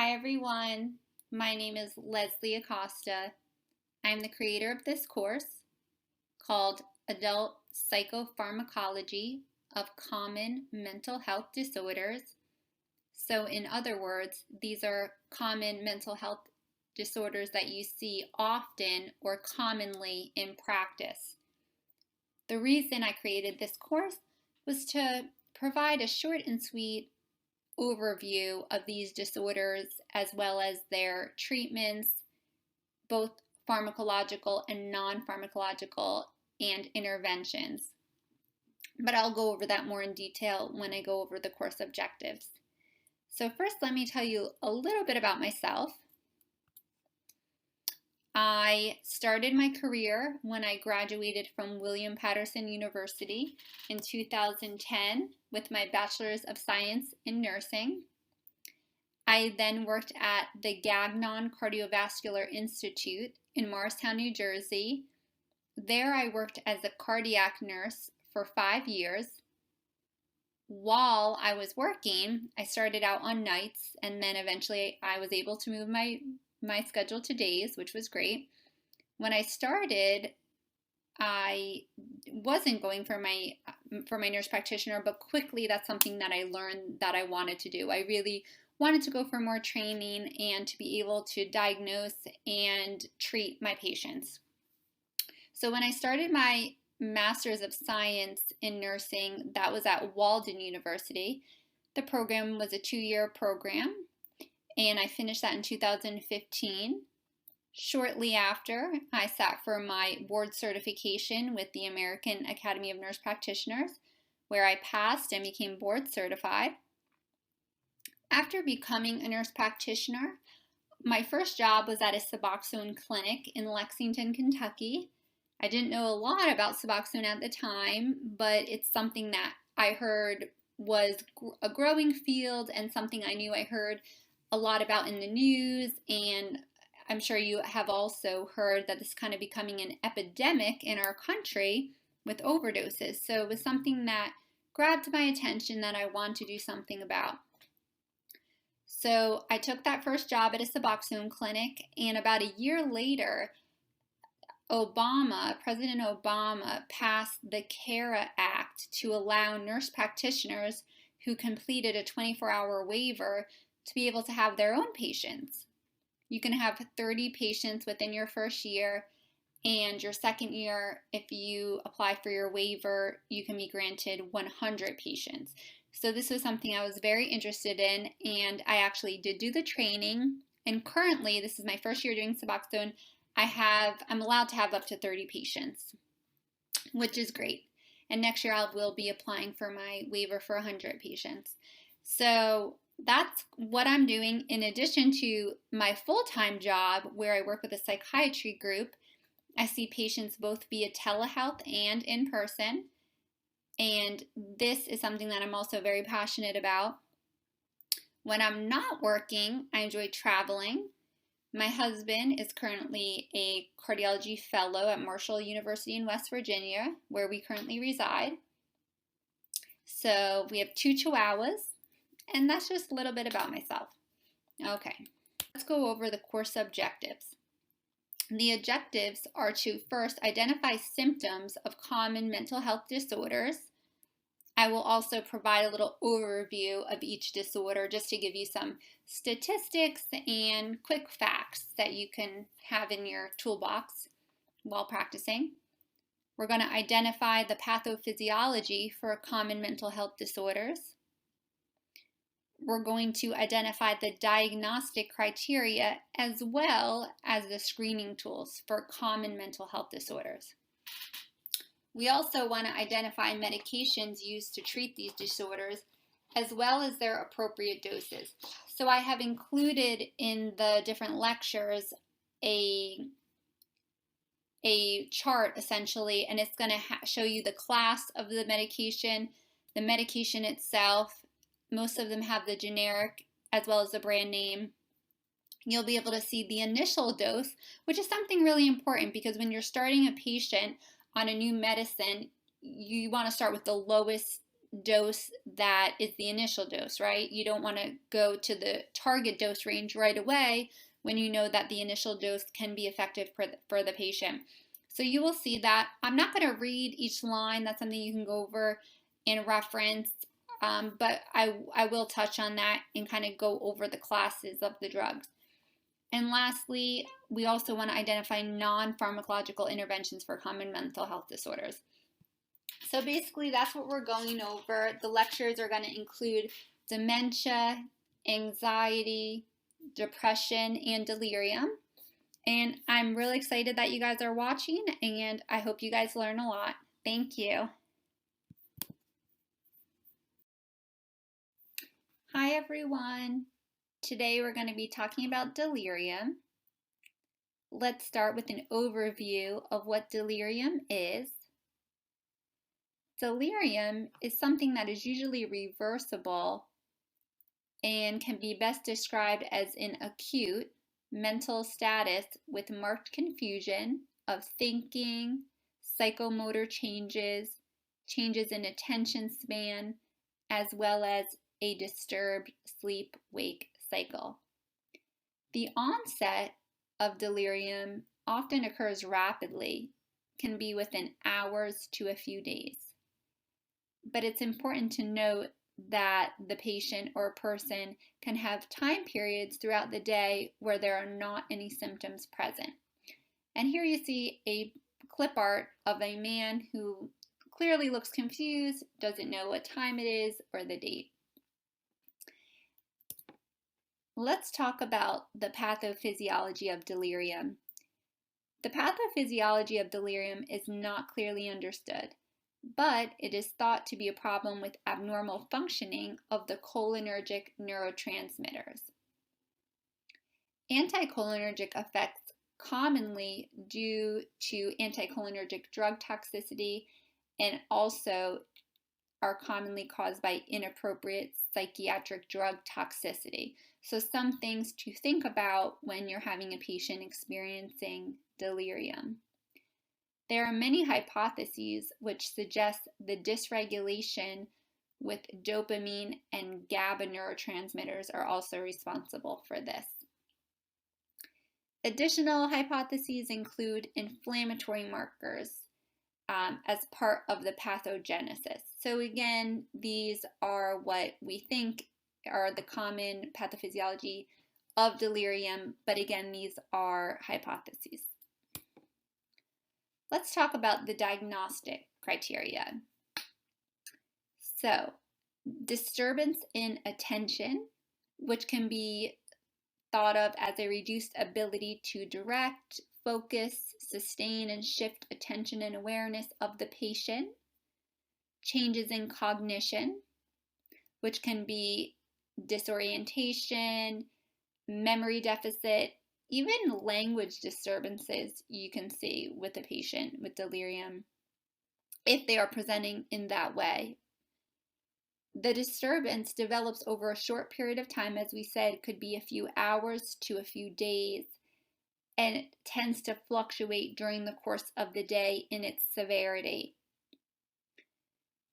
Hi everyone, my name is Leslie Acosta. I'm the creator of this course called Adult Psychopharmacology of Common Mental Health Disorders. So in other words, these are common mental health disorders that you see often or commonly in practice. The reason I created this course was to provide a short and sweet overview of these disorders as well as their treatments, both pharmacological and non-pharmacological, and interventions. But I'll go over that more in detail when I go over the course objectives. So first, let me tell you a little bit about myself. I started my career when I graduated from William Patterson University in 2010 with my Bachelor's of Science in Nursing. I then worked at the Gagnon Cardiovascular Institute in Morristown, New Jersey. There I worked as a cardiac nurse for 5 years. While I was working, I started out on nights, and then eventually I was able to move my schedule to days, which was great. When I started, I wasn't going for my nurse practitioner, but quickly that's something that I learned that I wanted to do. I really wanted to go for more training and to be able to diagnose and treat my patients. So when I started my Master's of Science in Nursing, that was at Walden University. The program was a 2-year program, and I finished that in 2015. Shortly after, I sat for my board certification with the American Academy of Nurse Practitioners, where I passed and became board certified. After becoming a nurse practitioner, my first job was at a Suboxone clinic in Lexington, Kentucky. I didn't know a lot about Suboxone at the time, but it's something that I heard was a growing field and something I knew I heard a lot about in the news, and I'm sure you have also heard that this is kind of becoming an epidemic in our country with overdoses. So it was something that grabbed my attention that I wanted to do something about. So I took that first job at a Suboxone clinic, and about a year later, President Obama passed the CARE Act to allow nurse practitioners who completed a 24-hour waiver to be able to have their own patients. You can have 30 patients within your first year, and your second year, if you apply for your waiver, you can be granted 100 patients. So this was something I was very interested in, and I actually did do the training. And currently, this is my first year doing Suboxone, I'm allowed to have up to 30 patients, which is great. And next year I will be applying for my waiver for 100 patients. So that's what I'm doing in addition to my full-time job where I work with a psychiatry group. I see patients both via telehealth and in person. And this is something that I'm also very passionate about. When I'm not working, I enjoy traveling. My husband is currently a cardiology fellow at Marshall University in West Virginia, where we currently reside. So we have 2 chihuahuas, and that's just a little bit about myself. Okay, let's go over the course objectives. The objectives are to first identify symptoms of common mental health disorders. I will also provide a little overview of each disorder just to give you some statistics and quick facts that you can have in your toolbox while practicing. We're going to identify the pathophysiology for common mental health disorders. We're going to identify the diagnostic criteria as well as the screening tools for common mental health disorders. We also want to identify medications used to treat these disorders as well as their appropriate doses. So I have included in the different lectures a chart essentially, and it's going to show you the class of the medication itself. Most of them have the generic as well as the brand name. You'll be able to see the initial dose, which is something really important because when you're starting a patient on a new medicine, you want to start with the lowest dose that is the initial dose, right? You don't want to go to the target dose range right away when you know that the initial dose can be effective for the patient. So you will see that. I'm not going to read each line. That's something you can go over and reference, but I will touch on that and kind of go over the classes of the drugs. And lastly, we also want to identify non-pharmacological interventions for common mental health disorders. So basically, that's what we're going over. The lectures are going to include dementia, anxiety, depression, and delirium. And I'm really excited that you guys are watching, and I hope you guys learn a lot. Thank you. Hi, everyone. Today we're going to be talking about delirium. Let's start with an overview of what delirium is. Delirium is something that is usually reversible and can be best described as an acute mental status with marked confusion of thinking, psychomotor changes, changes in attention span, as well as a disturbed sleep-wake cycle. The onset of delirium often occurs rapidly, can be within hours to a few days. But it's important to note that the patient or person can have time periods throughout the day where there are not any symptoms present. And here you see a clip art of a man who clearly looks confused, doesn't know what time it is or the date. Let's talk about the pathophysiology of delirium. The pathophysiology of delirium is not clearly understood, but it is thought to be a problem with abnormal functioning of the cholinergic neurotransmitters. Anticholinergic effects commonly due to anticholinergic drug toxicity and also are commonly caused by inappropriate psychiatric drug toxicity. So some things to think about when you're having a patient experiencing delirium. There are many hypotheses which suggest the dysregulation with dopamine and GABA neurotransmitters are also responsible for this. Additional hypotheses include inflammatory markers as part of the pathogenesis. So again, these are what we think are the common pathophysiology of delirium, but again, these are hypotheses. Let's talk about the diagnostic criteria. So, disturbance in attention, which can be thought of as a reduced ability to direct, focus, sustain, and shift attention and awareness of the patient. Changes in cognition, which can be disorientation, memory deficit, even language disturbances you can see with a patient with delirium if they are presenting in that way. The disturbance develops over a short period of time, as we said, could be a few hours to a few days, and it tends to fluctuate during the course of the day in its severity.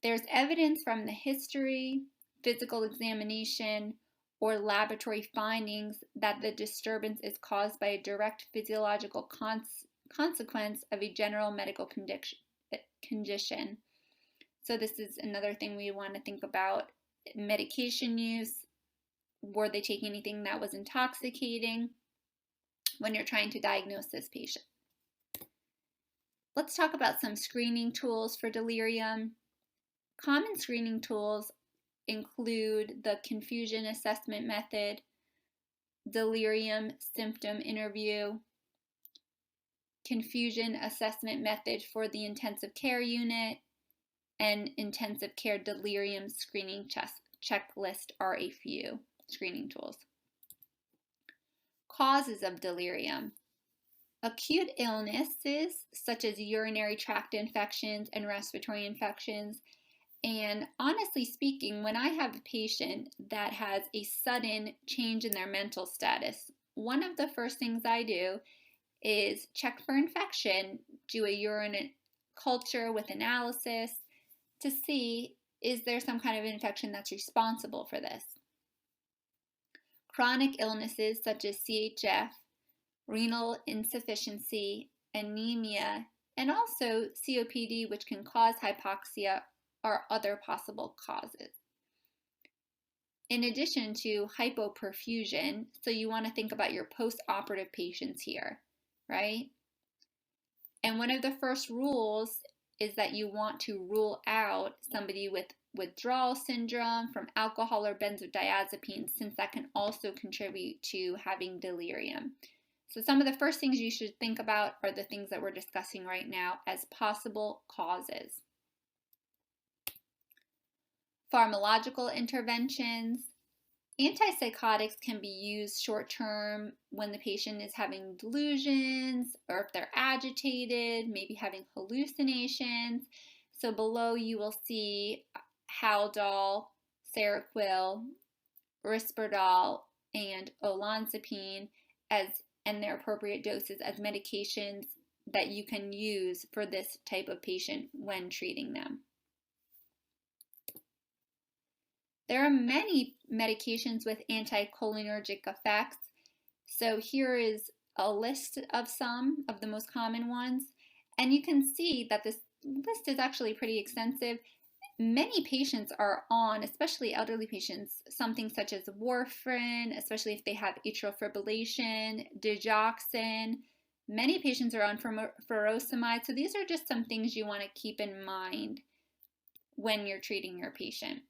There's evidence from the history, physical examination, or laboratory findings that the disturbance is caused by a direct physiological consequence of a general medical condition. So this is another thing we want to think about. Medication use. Were they taking anything that was intoxicating when you're trying to diagnose this patient? Let's talk about some screening tools for delirium. Common screening tools include the confusion assessment method, delirium symptom interview, confusion assessment method for the intensive care unit, and intensive care delirium screening checklist are a few screening tools. Causes of delirium. Acute illnesses such as urinary tract infections and respiratory infections. And honestly speaking, when I have a patient that has a sudden change in their mental status, one of the first things I do is check for infection, do a urine culture with analysis to see Is there some kind of infection that's responsible for this? Chronic illnesses such as CHF, renal insufficiency, anemia, and also COPD, which can cause hypoxia, are other possible causes. In addition to hypoperfusion, so you want to think about your post-operative patients here, right? And one of the first rules is that you want to rule out somebody with withdrawal syndrome from alcohol or benzodiazepines, since that can also contribute to having delirium. So some of the first things you should think about are the things that we're discussing right now as possible causes. Pharmacological interventions. Antipsychotics can be used short-term when the patient is having delusions or if they're agitated, maybe having hallucinations. So below you will see Haldol, Seroquel, Risperdal, and olanzapine and their appropriate doses as medications that you can use for this type of patient when treating them. There are many medications with anticholinergic effects. So here is a list of some of the most common ones. And you can see that this list is actually pretty extensive. Many patients are on, especially elderly patients, something such as warfarin, especially if they have atrial fibrillation, digoxin. Many patients are on furosemide. So these are just some things you want to keep in mind when you're treating your patient.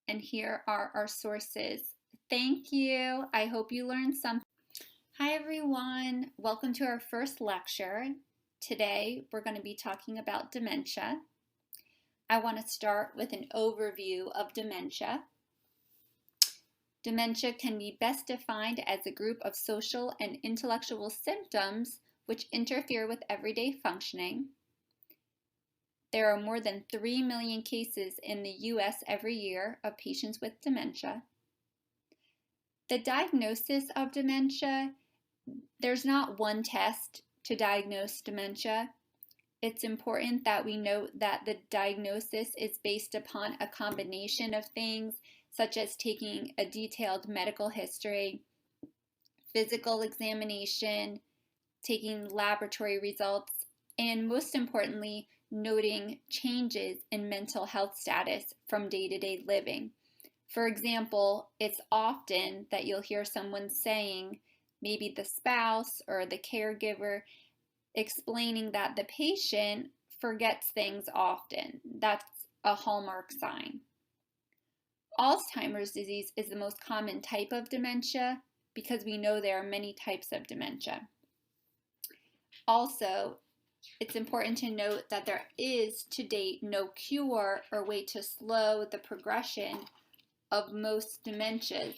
And here are our sources. Thank you. I hope you learned something. Hi everyone. Welcome to our first lecture. Today we're going to be talking about dementia. I want to start with an overview of dementia. Dementia can be best defined as a group of social and intellectual symptoms which interfere with everyday functioning. There are more than 3 million cases in the U.S. every year of patients with dementia. The diagnosis of dementia, there's not one test to diagnose dementia. It's important that we note that the diagnosis is based upon a combination of things, such as taking a detailed medical history, physical examination, taking laboratory results, and most importantly, noting changes in mental health status from day-to-day living. For example, it's often that you'll hear someone saying, maybe the spouse or the caregiver, explaining that the patient forgets things often. That's a hallmark sign. Alzheimer's disease is the most common type of dementia because we know there are many types of dementia. Also, it's important to note that there is, to date, no cure or way to slow the progression of most dementias,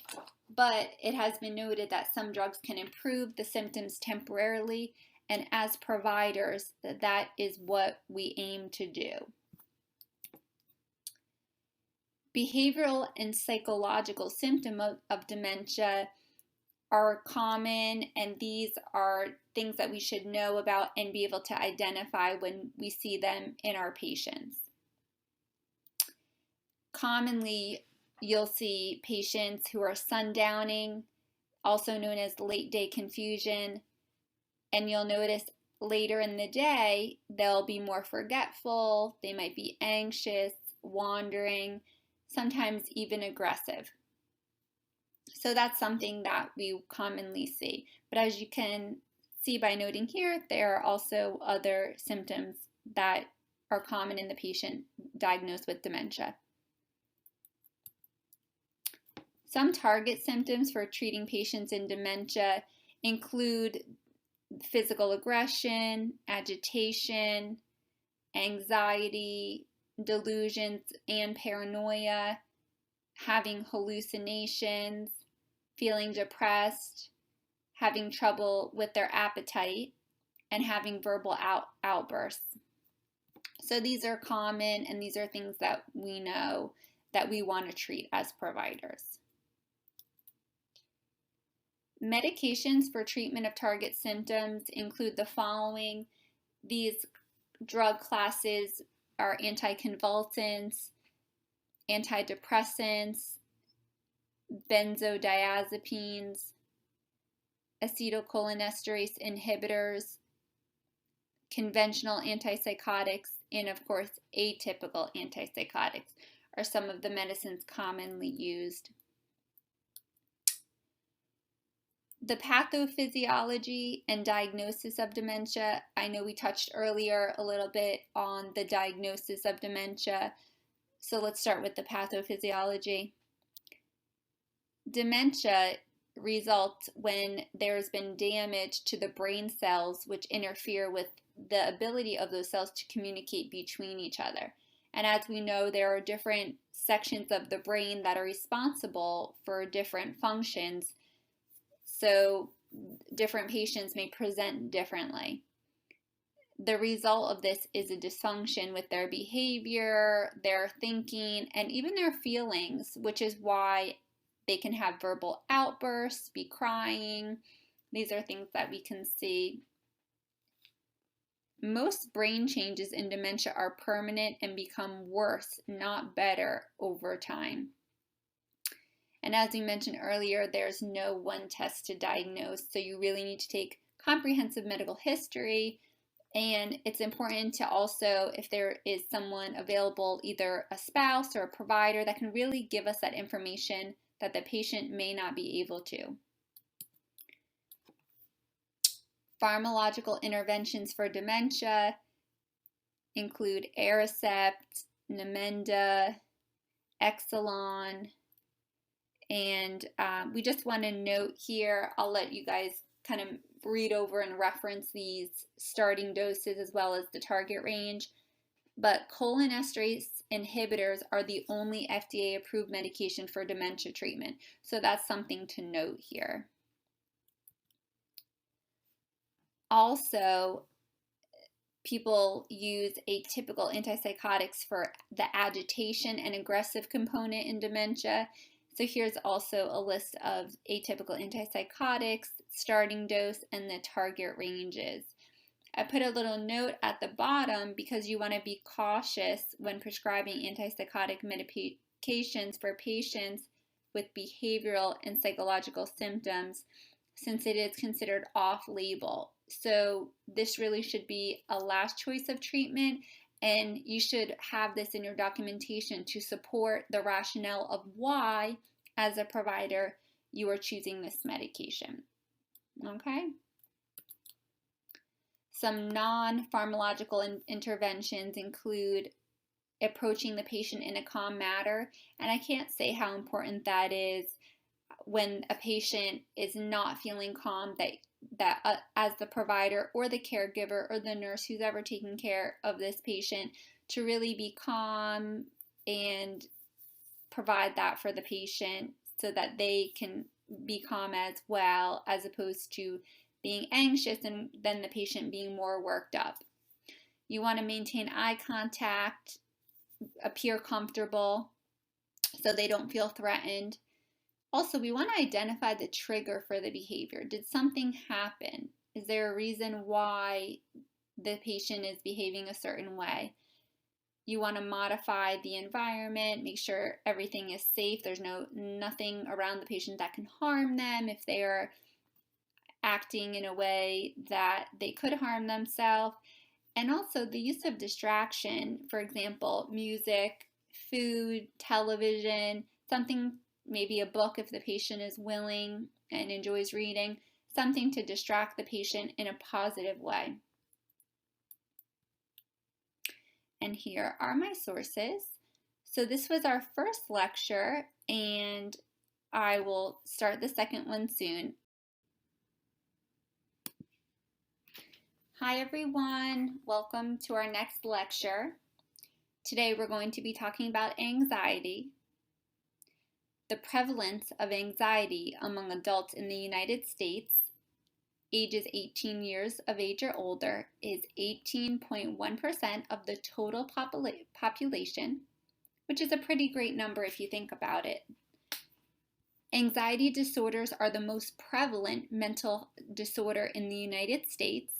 but it has been noted that some drugs can improve the symptoms temporarily, and as providers, that is what we aim to do. Behavioral and psychological symptoms of dementia are common, and these are things that we should know about and be able to identify when we see them in our patients. Commonly, you'll see patients who are sundowning, also known as late day confusion, and you'll notice later in the day they'll be more forgetful, they might be anxious, wandering, sometimes even aggressive. So that's something that we commonly see. But as you can see by noting here, there are also other symptoms that are common in the patient diagnosed with dementia. Some target symptoms for treating patients in dementia include physical aggression, agitation, anxiety, delusions and paranoia, having hallucinations, feeling depressed, having trouble with their appetite, and having verbal outbursts. So these are common, and these are things that we know that we want to treat as providers. Medications for treatment of target symptoms include the following. These drug classes are anticonvulsants, antidepressants, benzodiazepines, acetylcholinesterase inhibitors, conventional antipsychotics, and of course atypical antipsychotics are some of the medicines commonly used. The pathophysiology and diagnosis of dementia. I know we touched earlier a little bit on the diagnosis of dementia, so let's start with the pathophysiology. Dementia results when there's been damage to the brain cells which interfere with the ability of those cells to communicate between each other. And as we know, there are different sections of the brain that are responsible for different functions, so different patients may present differently. The result of this is a dysfunction with their behavior, their thinking, and even their feelings, which is why they can have verbal outbursts, be crying. These are things that we can see. Most brain changes in dementia are permanent and become worse, not better, over time. And as we mentioned earlier, there's no one test to diagnose, so you really need to take comprehensive medical history. And it's important to also, if there is someone available, either a spouse or a provider, that can really give us that information that the patient may not be able to. Pharmacological interventions for dementia include Aricept, Namenda, Exelon, and we just want to note here, I'll let you guys kind of read over and reference these starting doses as well as the target range. But cholinesterase inhibitors are the only FDA-approved medication for dementia treatment. So that's something to note here. Also, people use atypical antipsychotics for the agitation and aggressive component in dementia. So here's also a list of atypical antipsychotics, starting dose, and the target ranges. I put a little note at the bottom because you want to be cautious when prescribing antipsychotic medications for patients with behavioral and psychological symptoms, since it is considered off-label. So this really should be a last choice of treatment, and you should have this in your documentation to support the rationale of why, as a provider, you are choosing this medication. Okay? Some non-pharmacological interventions include approaching the patient in a calm manner, and I can't say how important that is when a patient is not feeling calm, that as the provider or the caregiver or the nurse who's ever taking care of this patient, to really be calm and provide that for the patient so that they can be calm as well, as opposed to being anxious and then the patient being more worked up. You want to maintain eye contact, appear comfortable so they don't feel threatened. Also, we want to identify the trigger for the behavior. Did something happen? Is there a reason why the patient is behaving a certain way? You want to modify the environment, make sure everything is safe. There's nothing around the patient that can harm them if they are acting in a way that they could harm themselves. And also the use of distraction, for example, music, food, television, something, maybe a book if the patient is willing and enjoys reading, something to distract the patient in a positive way. And here are my sources. So this was our first lecture, and I will start the second one soon. Hi everyone, welcome to our next lecture. Today we're going to be talking about anxiety. The prevalence of anxiety among adults in the United States, ages 18 years of age or older, is 18.1% of the total population, which is a pretty great number if you think about it. Anxiety disorders are the most prevalent mental disorder in the United States.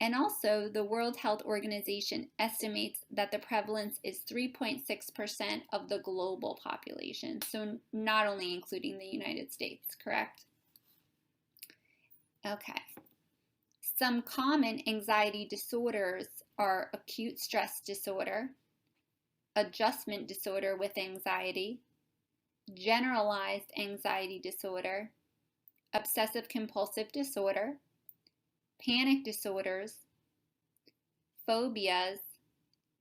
And also, the World Health Organization estimates that the prevalence is 3.6% of the global population, so not only including the United States, correct? Okay. Some common anxiety disorders are acute stress disorder, adjustment disorder with anxiety, generalized anxiety disorder, obsessive compulsive disorder, panic disorders, phobias,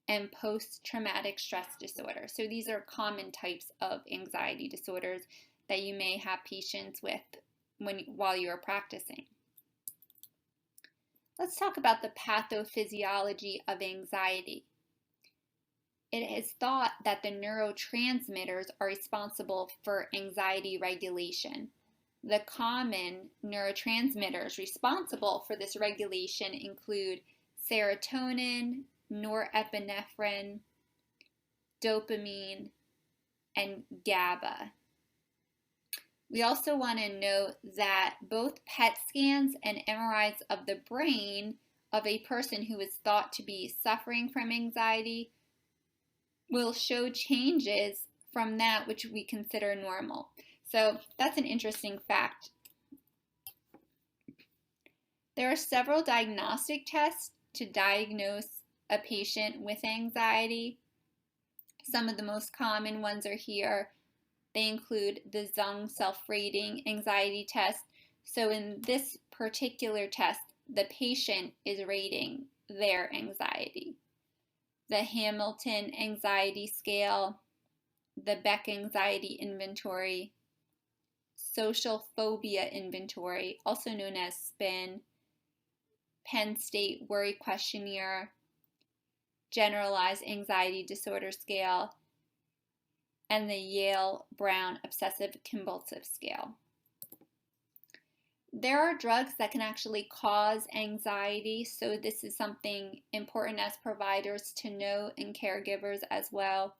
and post-traumatic stress disorder. So these are common types of anxiety disorders that you may have patients with while you are practicing. Let's talk about the pathophysiology of anxiety. It is thought that the neurotransmitters are responsible for anxiety regulation. The common neurotransmitters responsible for this regulation include serotonin, norepinephrine, dopamine, and GABA. We also want to note that both PET scans and MRIs of the brain of a person who is thought to be suffering from anxiety will show changes from that which we consider normal. So that's an interesting fact. There are several diagnostic tests to diagnose a patient with anxiety. Some of the most common ones are here. They include the Zung self-rating anxiety test. So in this particular test, the patient is rating their anxiety. The Hamilton Anxiety Scale, the Beck Anxiety Inventory, Social Phobia Inventory, also known as SPIN, Penn State Worry Questionnaire, Generalized Anxiety Disorder Scale, and the Yale-Brown Obsessive Compulsive Scale. There are drugs that can actually cause anxiety, so this is something important as providers to know and caregivers as well.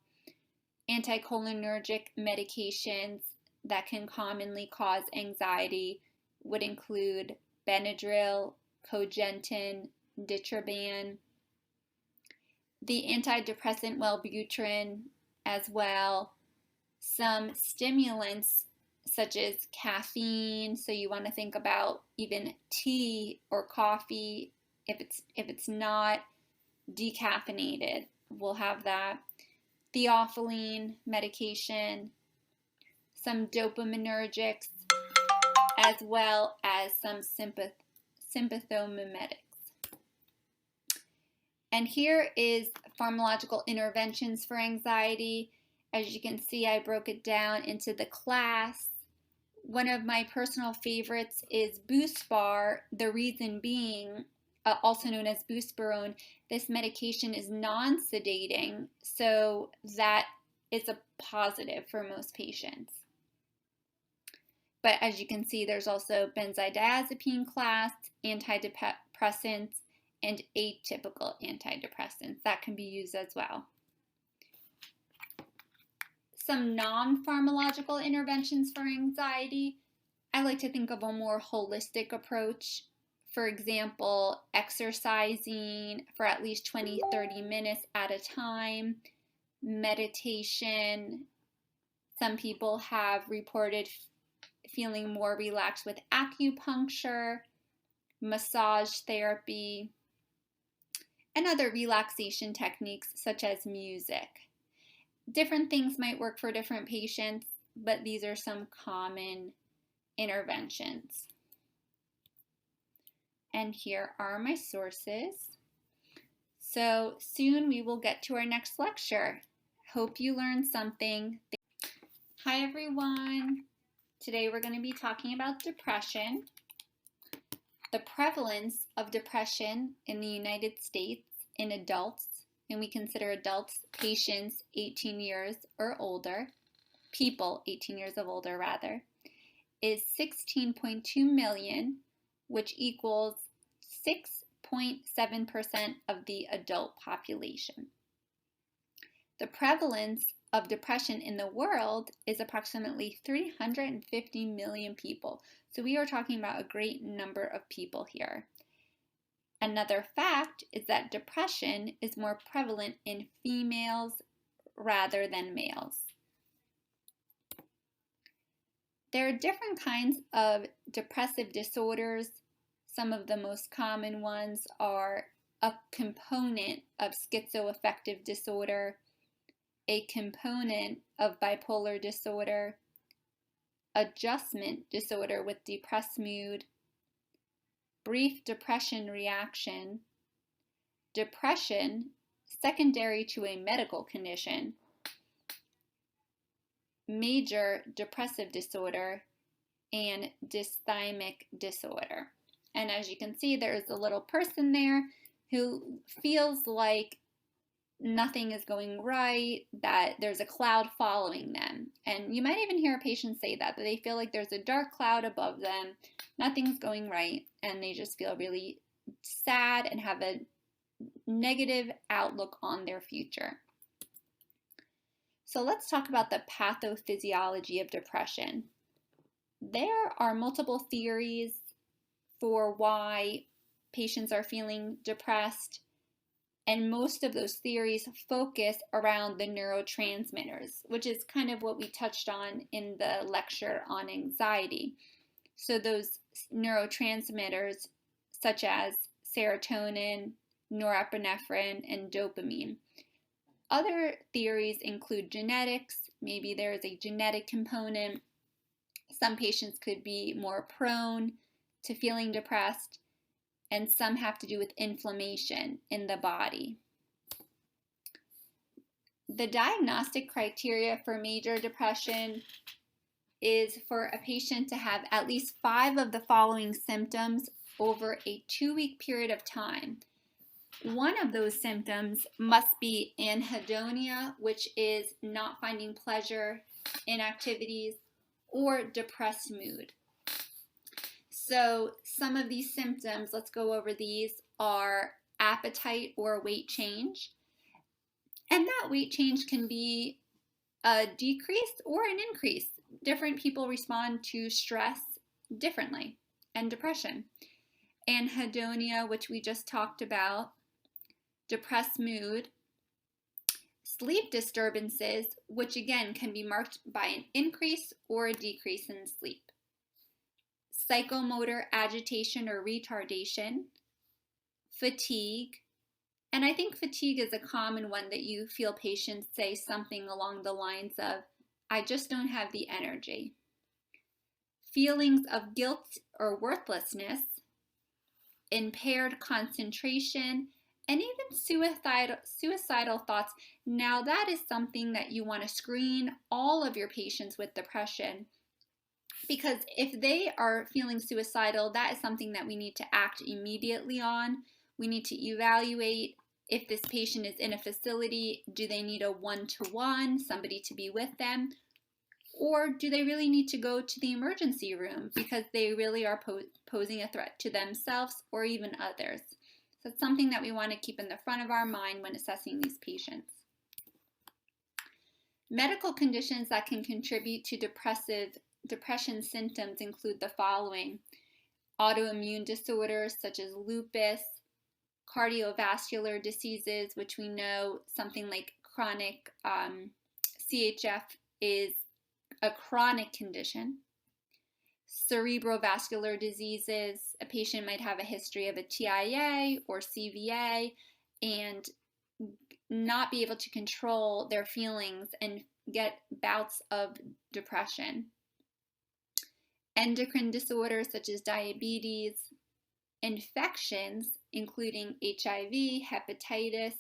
Anticholinergic medications that can commonly cause anxiety would include Benadryl, Cogentin, Ditroban, the antidepressant Wellbutrin as well, some stimulants such as caffeine, so you want to think about even tea or coffee if it's not decaffeinated. We'll have that. Theophylline medication, some dopaminergics, as well as some sympathomimetics. And here is pharmacological interventions for anxiety. As you can see, I broke it down into the class. One of my personal favorites is Buspar, the reason being, also known as Buspirone. This medication is non-sedating, so that is a positive for most patients. But as you can see, there's also benzodiazepine class, antidepressants, and atypical antidepressants that can be used as well. Some non-pharmacological interventions for anxiety. I like to think of a more holistic approach. For example, exercising for at least 20-30 minutes at a time, meditation. Some people have reported feeling more relaxed with acupuncture, massage therapy, and other relaxation techniques such as music. Different things might work for different patients, but these are some common interventions. And here are my sources. So soon we will get to our next lecture. Hope you learned something. Hi everyone. Today we're going to be talking about depression. The prevalence of depression in the United States in adults, and we consider adults patients 18 years or older, people 18 years of older rather, is 16.2 million, which equals 6.7% of the adult population. The prevalence of depression in the world is approximately 350 million people. So we are talking about a great number of people here. Another fact is that depression is more prevalent in females rather than males. There are different kinds of depressive disorders. Some of the most common ones are a component of schizoaffective disorder, a component of bipolar disorder, adjustment disorder with depressed mood, brief depression reaction, depression secondary to a medical condition, major depressive disorder, and dysthymic disorder. And as you can see, there's a little person there who feels like nothing is going right, that there's a cloud following them. And you might even hear a patient say that they feel like there's a dark cloud above them, nothing's going right, and they just feel really sad and have a negative outlook on their future. So let's talk about the pathophysiology of depression. There are multiple theories for why patients are feeling depressed, and most of those theories focus around the neurotransmitters, which is kind of what we touched on in the lecture on anxiety. So those neurotransmitters such as serotonin, norepinephrine, and dopamine. Other theories include genetics. Maybe there is a genetic component. Some patients could be more prone to feeling depressed, and some have to do with inflammation in the body. The diagnostic criteria for major depression is for a patient to have at least 5 of the following symptoms over a 2-week period of time. One of those symptoms must be anhedonia, which is not finding pleasure in activities, or depressed mood. So some of these symptoms, let's go over these, are appetite or weight change. And that weight change can be a decrease or an increase. Different people respond to stress differently, and depression. Anhedonia, which we just talked about, depressed mood, sleep disturbances, which again can be marked by an increase or a decrease in sleep. Psychomotor agitation or retardation, fatigue, and I think fatigue is a common one that you feel patients say something along the lines of, I just don't have the energy. Feelings of guilt or worthlessness, impaired concentration, and even suicidal thoughts. Now that is something that you want to screen all of your patients with depression, because if they are feeling suicidal, that is something that we need to act immediately on. We need to evaluate if this patient is in a facility. Do they need a one-to-one, somebody to be with them? Or do they really need to go to the emergency room because they really are posing a threat to themselves or even others? So it's something that we want to keep in the front of our mind when assessing these patients. Medical conditions that can contribute to depression symptoms include the following: autoimmune disorders such as lupus, cardiovascular diseases, which we know something like chronic CHF is a chronic condition. Cerebrovascular diseases, a patient might have a history of a TIA or CVA and not be able to control their feelings and get bouts of depression. Endocrine disorders such as diabetes, infections including HIV, hepatitis,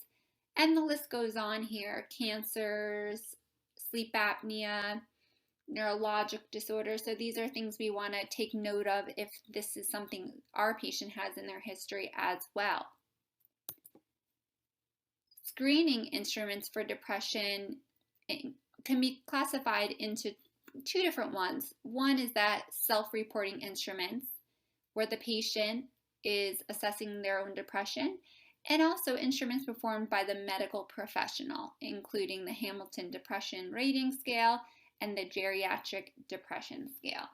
and the list goes on here, cancers, sleep apnea, neurologic disorders. So these are things we want to take note of if this is something our patient has in their history as well. Screening instruments for depression can be classified into 2 different ones. One is that self-reporting instruments, where the patient is assessing their own depression, and also instruments performed by the medical professional, including the Hamilton Depression Rating Scale and the Geriatric Depression Scale.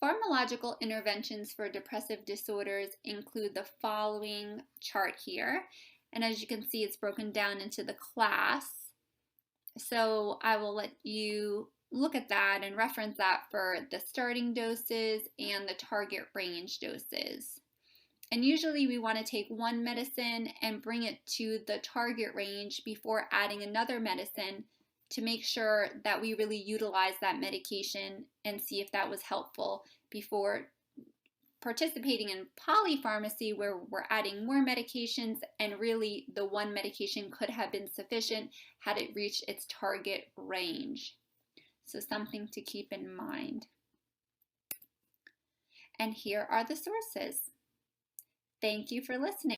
Pharmacological interventions for depressive disorders include the following chart here. And as you can see, it's broken down into the class. So I will let you look at that and reference that for the starting doses and the target range doses. And usually we want to take one medicine and bring it to the target range before adding another medicine to make sure that we really utilize that medication and see if that was helpful before participating in polypharmacy, where we're adding more medications and really the one medication could have been sufficient had it reached its target range. So something to keep in mind. And here are the sources. Thank you for listening.